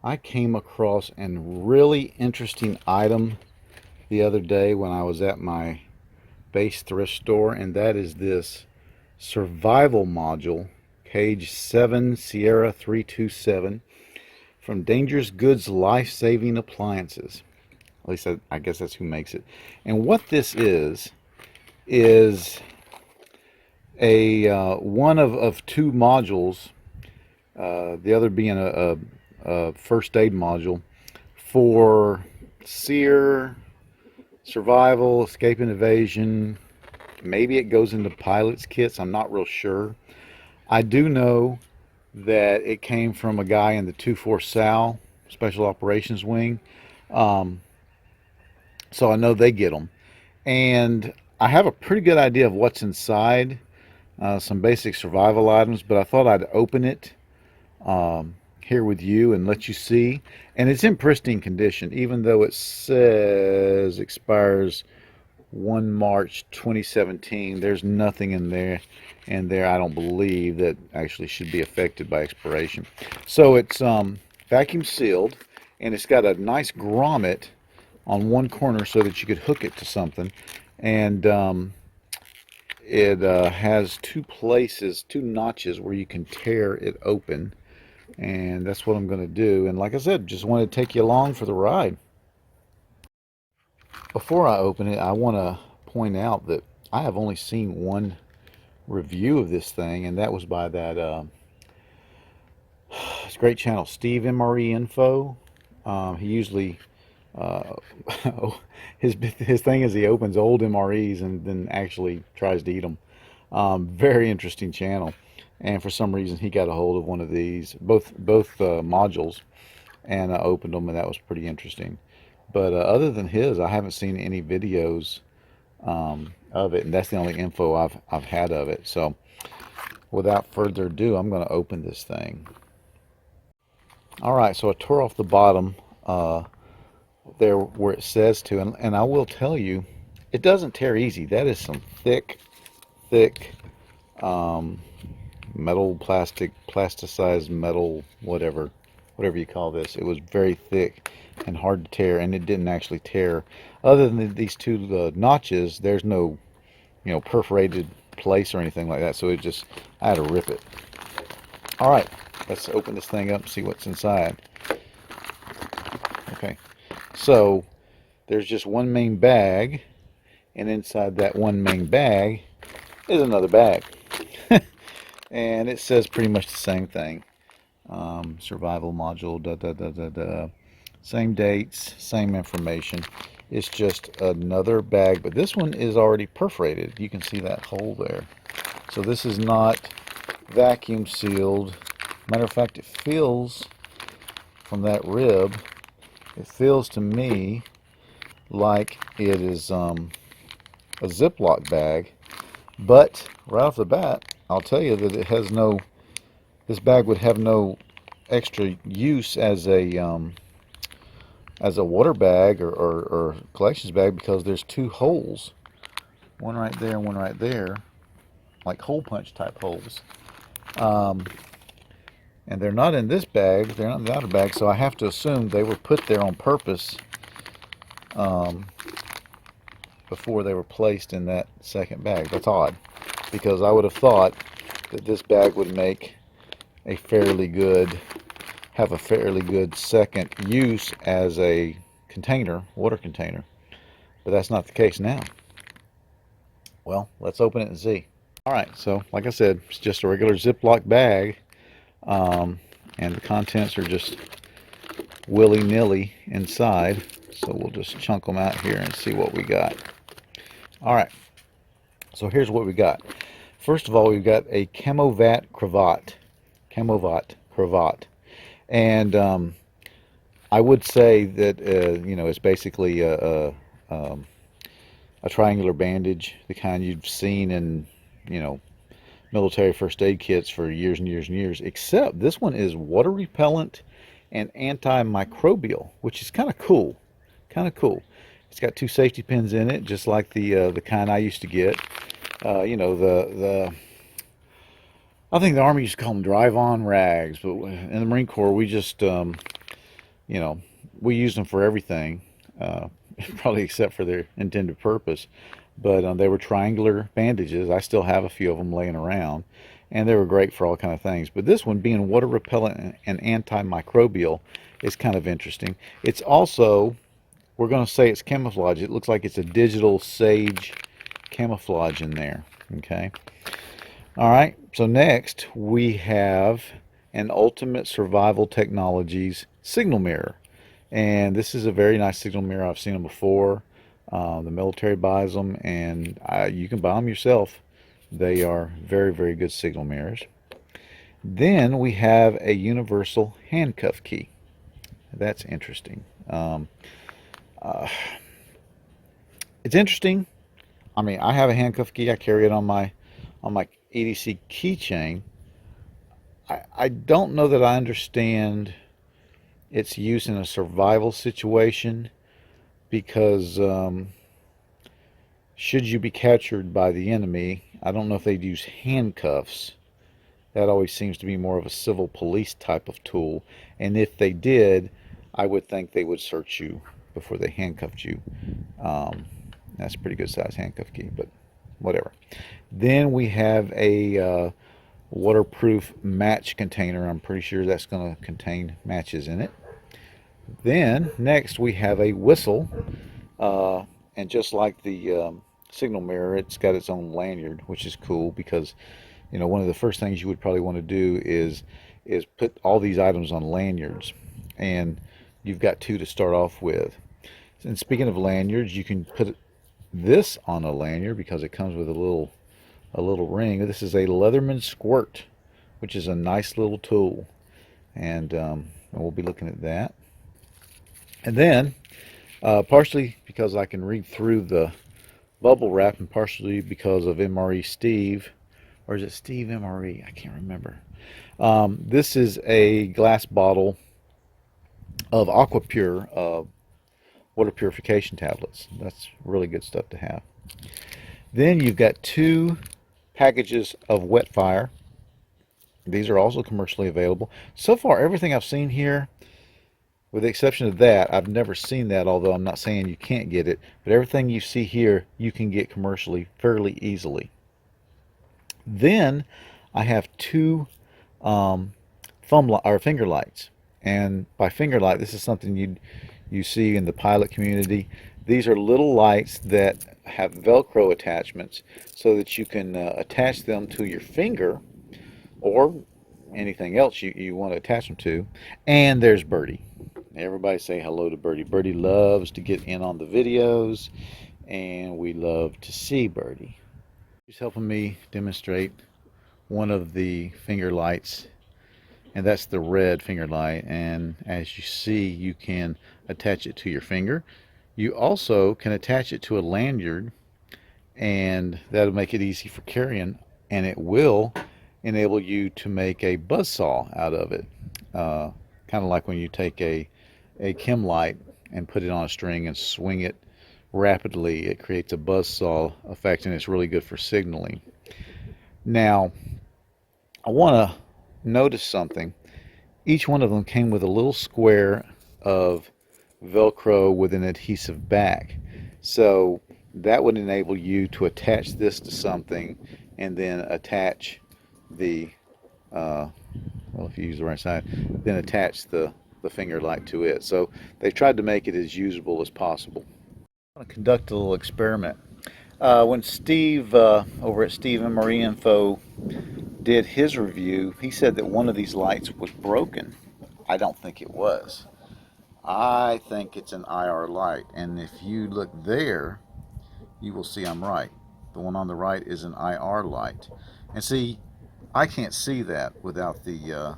I came across a really interesting item the other day when I was at my base thrift store, and that is this survival module, cage 7 Sierra 327 from Dangerous Goods Life-Saving Appliances. At least I guess that's who makes it. And what this is a one of two modules, the other being a first aid module for SEER, survival, escape and evasion. Maybe it goes into pilot's kits. I'm not real sure. I do know that it came from a guy in the 2-4 SAL Special Operations Wing. So I know they get them. And I have a pretty good idea of what's inside. Some basic survival items, but I thought I'd open it here with you and let you see. And it's in pristine condition, even though it says expires 1 March 2017. There's nothing in there I don't believe that actually should be affected by expiration. So it's vacuum sealed, and it's got a nice grommet on one corner so that you could hook it to something. And it has two notches where you can tear it open, and that's what I'm going to do. And like I said, just wanted to take you along for the ride. Before I open it, I want to point out that I have only seen one review of this thing, and that was by that this great channel, Steve MRE Info. He usually his thing is he opens old MREs and then actually tries to eat them. Very interesting channel, and for some reason he got a hold of one of these, both modules, and opened them, and that was pretty interesting. But other than his, I haven't seen any videos of it, and that's the only info I've had of it. So without further ado, I'm going to open this thing. All right, so I tore off the bottom there where it says to, and I will tell you, it doesn't tear easy. That is some thick metal, plasticized metal, whatever you call this. It was very thick and hard to tear, and it didn't actually tear. Other than these two notches, there's no, perforated place or anything like that. So it just, I had to rip it. All right, let's open this thing up and see what's inside. Okay, so there's just one main bag, and inside that one main bag is another bag. And it says pretty much the same thing. Survival module, same dates, same information. It's just another bag, but this one is already perforated. You can see that hole there. So this is not vacuum sealed. Matter of fact, it feels, from that rib, it feels to me like it is a Ziploc bag. But right off the bat, I'll tell you that it has no, this bag would have no extra use as a water bag or collections bag, because there's two holes, one right there and one right there, like hole punch type holes. And they're not in this bag, they're not in the outer bag, so I have to assume they were put there on purpose before they were placed in that second bag. That's odd, because I would have thought that this bag would make a fairly good, have a fairly good second use as a container, water container. But that's not the case now. Well, let's open it and see. All right, so like I said, it's just a regular Ziploc bag, and the contents are just willy-nilly inside. So we'll just chunk them out here and see what we got. All right, so here's what we got. First of all, we've got a Camovac cravat. And I would say that it's basically a triangular bandage, the kind you've seen in military first aid kits for years and years and years. Except this one is water repellent and antimicrobial, which is kind of cool. It's got two safety pins in it, just like the kind I used to get. I think the Army used to call them drive-on rags, but in the Marine Corps we just you know, we use them for everything, uh, probably except for their intended purpose. But they were triangular bandages. I still have a few of them laying around, and they were great for all kind of things. But this one, being water repellent and antimicrobial, is kind of interesting. It's also, we're going to say it's camouflage. It looks like it's a digital sage camouflage in there. Okay. All right. So next we have an Ultimate Survival Technologies signal mirror. And this is a very nice signal mirror. I've seen them before. The military buys them, and you can buy them yourself. They are very, very good signal mirrors. Then we have a universal handcuff key. That's interesting. It's interesting. I mean, I have a handcuff key. I carry it on my EDC keychain. I don't know that I understand its use in a survival situation, because should you be captured by the enemy, I don't know if they'd use handcuffs. That always seems to be more of a civil police type of tool. And if they did, I would think they would search you before they handcuffed you. That's a pretty good size handcuff key, but whatever. Then we have a waterproof match container. I'm pretty sure that's going to contain matches in it. Then next we have a whistle, and just like the signal mirror, it's got its own lanyard, which is cool, because one of the first things you would probably want to do is put all these items on lanyards, and you've got two to start off with. And speaking of lanyards, you can put this on a lanyard because it comes with a little ring. This is a Leatherman squirt, which is a nice little tool, and we'll be looking at that. And then, partially because I can read through the bubble wrap, and partially because of MRE Steve, or is it Steve MRE? I can't remember. This is a glass bottle of Aquapure water purification tablets. That's really good stuff to have. Then you've got 2 packages of wet fire. These are also commercially available. So far, everything I've seen here, with the exception of that, I've never seen that, although I'm not saying you can't get it, but everything you see here, you can get commercially fairly easily. Then I have 2 finger lights. And by finger light, this is something you see in the pilot community. These are little lights that have Velcro attachments so that you can attach them to your finger or anything else you want to attach them to. And there's Birdie. Everybody say hello to Birdie. Birdie loves to get in on the videos, and we love to see Birdie. She's helping me demonstrate one of the finger lights, and that's the red finger light. And as you see, you can attach it to your finger. You also can attach it to a lanyard, and that'll make it easy for carrying, and it will enable you to make a buzzsaw out of it. Kind of like when you take a chem light and put it on a string and swing it rapidly, it creates a buzzsaw effect, and it's really good for signaling. Now, I want to notice something. Each one of them came with a little square of Velcro with an adhesive back, so that would enable you to attach this to something and then attach the well, if you use the right side, then attach the finger light to it. So they tried to make it as usable as possible. I'm going to conduct a little experiment. When Steve over at Steve MRE Info did his review, he said that one of these lights was broken. I don't think it was. I think it's an IR light, and if you look there, you will see I'm right. The one on the right is an IR light, and see, I can't see that without the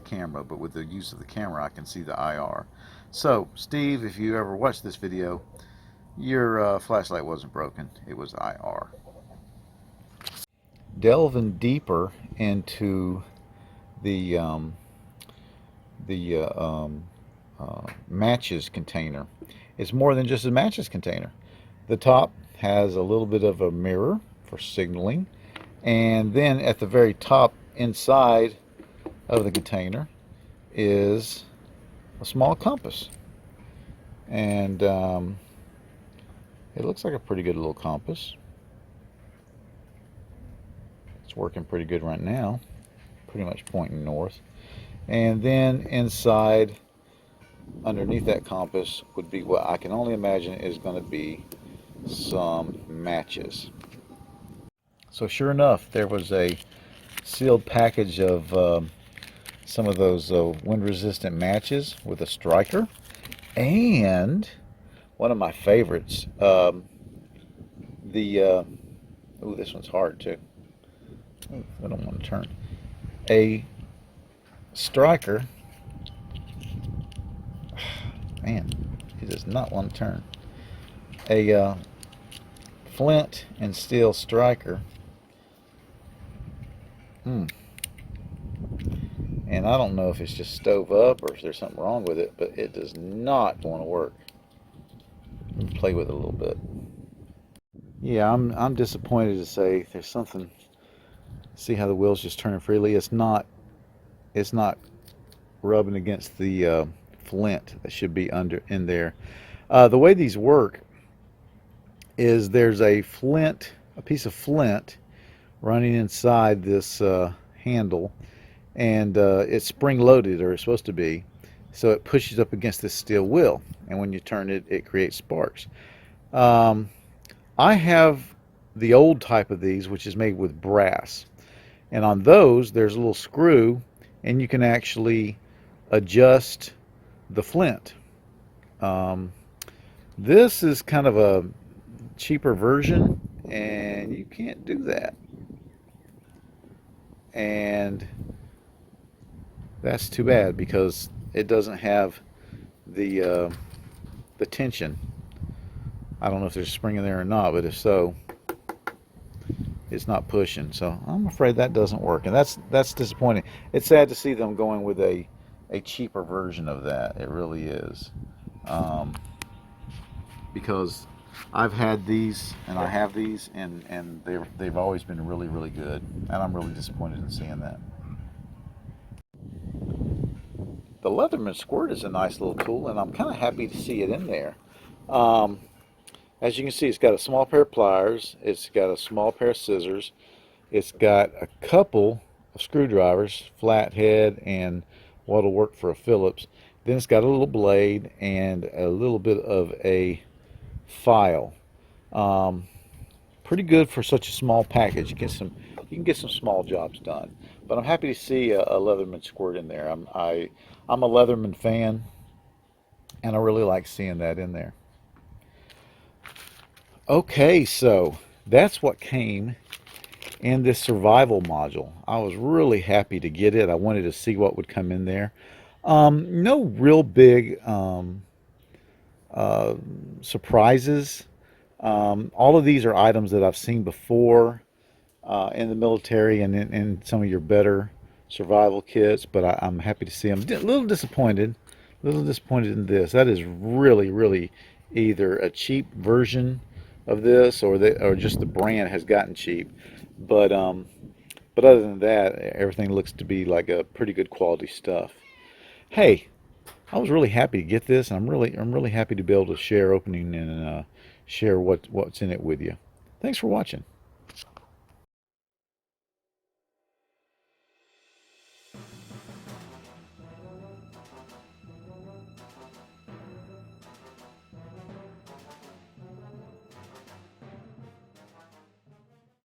camera, but with the use of the camera, I can see the IR. So, Steve, if you ever watch this video, your flashlight wasn't broken; it was IR. Delving deeper into the matches container. It's more than just a matches container. The top has a little bit of a mirror for signaling, and then at the very top inside of the container is a small compass. And it looks like a pretty good little compass. It's working pretty good right now, pretty much pointing north. And then inside, underneath that compass, would be what I can only imagine is going to be some matches. So sure enough, there was a sealed package of some of those wind-resistant matches with a striker, and one of my favorites, the ooh, this one's hard too. Ooh, I don't want to turn. A striker. Man, he does not want to turn. A flint and steel striker. And I don't know if it's just stove up or if there's something wrong with it, but it does not want to work. Let me play with it a little bit. Yeah, I'm disappointed to say there's something. See how the wheel's just turning freely? It's not rubbing against the flint that should be in there. The way these work is there's a piece of flint running inside this handle, and it's spring loaded, or it's supposed to be, so it pushes up against this steel wheel, and when you turn it, it creates sparks. I have the old type of these, which is made with brass, and on those there's a little screw, and you can actually adjust the flint. This is kind of a cheaper version, and you can't do that, and that's too bad because it doesn't have the tension. I don't know if there's a spring in there or not, but if so, it's not pushing. So I'm afraid that doesn't work, and that's disappointing. It's sad to see them going with a cheaper version of that. It really is, because I've had these and I have these, and they've always been really, really good, and I'm really disappointed in seeing that. The Leatherman squirt is a nice little tool, and I'm kind of happy to see it in there. As you can see, it's got a small pair of pliers, it's got a small pair of scissors, it's got a couple of screwdrivers, flathead and what'll work for a Phillips. Then it's got a little blade and a little bit of a file. Pretty good for such a small package. You can get some small jobs done. But I'm happy to see a Leatherman squirt in there. I'm a Leatherman fan, and I really like seeing that in there. Okay, so that's what came in this survival module. I was really happy to get it. I wanted to see what would come in there. No real big surprises. All of these are items that I've seen before in the military and in some of your better survival kits, but I'm happy to see them. A little disappointed in this. That is really, really either a cheap version of this, or just the brand has gotten cheap. But other than that, everything looks to be like a pretty good quality stuff. Hey, I was really happy to get this, and I'm really happy to be able to share opening and share what's in it with you. Thanks for watching.